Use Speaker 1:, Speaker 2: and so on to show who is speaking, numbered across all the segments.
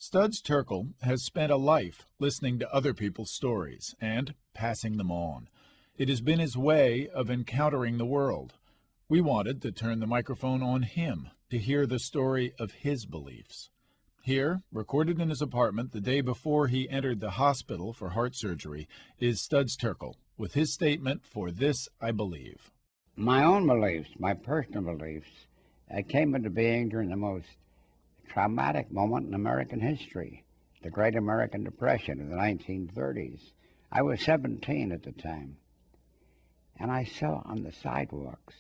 Speaker 1: Studs Terkel has spent a life listening to other people's stories and passing them on. It has been his way of encountering the world. We wanted to turn the microphone on him to hear the story of his beliefs. Here, recorded in his apartment the day before he entered the hospital for heart surgery, is Studs Terkel with his statement for This I Believe.
Speaker 2: My own beliefs, my personal beliefs, came into being during the most traumatic moment in American history, the Great American Depression of the 1930s. I was 17 at the time, and I saw on the sidewalks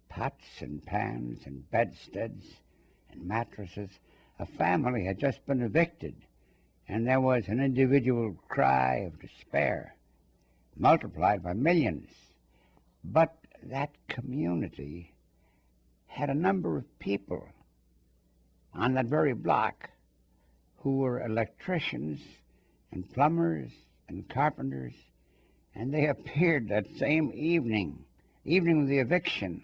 Speaker 2: pots and pans and bedsteads and mattresses. A family had just been evicted, and there was an individual cry of despair, multiplied by millions. But that community had a number of people on that very block who were electricians and plumbers and carpenters, and they appeared that same evening of the eviction,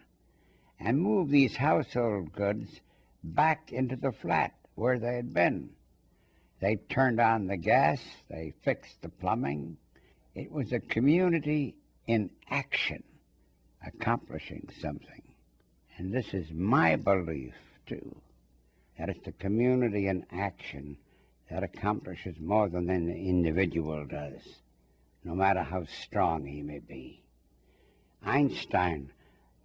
Speaker 2: and moved these household goods back into the flat where they had been. They turned on the gas, they fixed the plumbing. It was a community in action, accomplishing something. And this is my belief, too, that it's the community in action that accomplishes more than the individual does, no matter how strong he may be. Einstein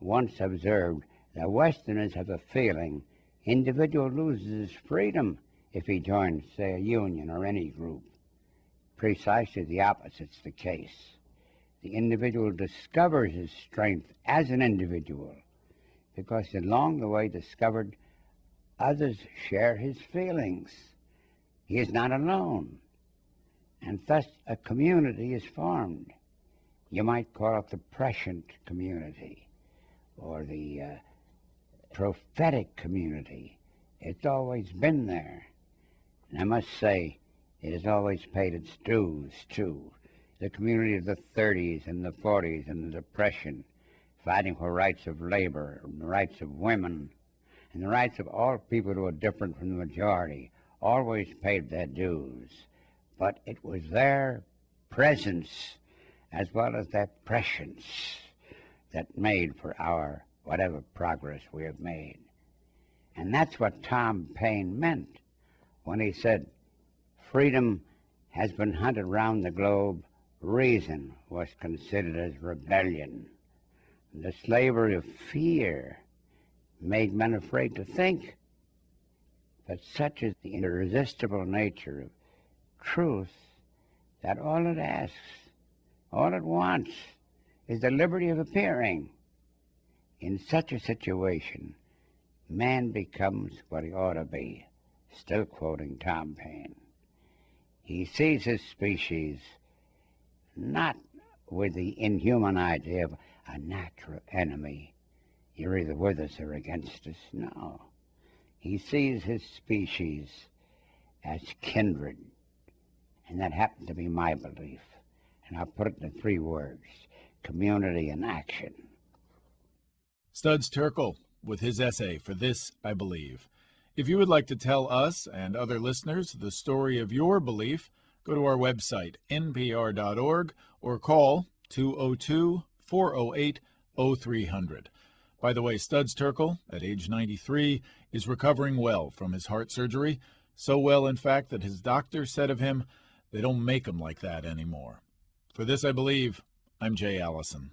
Speaker 2: once observed that Westerners have a feeling individual loses his freedom if he joins, say, a union or any group. Precisely the opposite's the case. The individual discovers his strength as an individual because along the way discovered others share his feelings. He is not alone, and thus a community is formed. You might call it the prescient community or the prophetic community. It's always been there. And I must say, it has always paid its dues, too. The community of the 30s and the 40s and the Depression, fighting for rights of labor, and the rights of women, and the rights of all people who are different from the majority, always paid their dues. But it was their presence as well as their prescience that made for our whatever progress we have made. And that's what Tom Paine meant when he said, freedom has been hunted round the globe. Reason was considered as rebellion. The slavery of fear made men afraid to think. But such is the irresistible nature of truth that all it asks, all it wants, is the liberty of appearing. In such a situation, man becomes what he ought to be, still quoting Tom Paine. He sees his species not with the inhuman idea of a natural enemy. You're either with us or against us. No. He sees his species as kindred, and that happens to be my belief. And I'll put it in 3 words: community and action.
Speaker 1: Studs Terkel with his essay for This I Believe. If you would like to tell us and other listeners the story of your belief, go to our website, npr.org, or call 202-408-0300. By the way, Studs Terkel, at age 93, is recovering well from his heart surgery, so well, in fact, that his doctor said of him, they don't make him like that anymore. For This I Believe, I'm Jay Allison.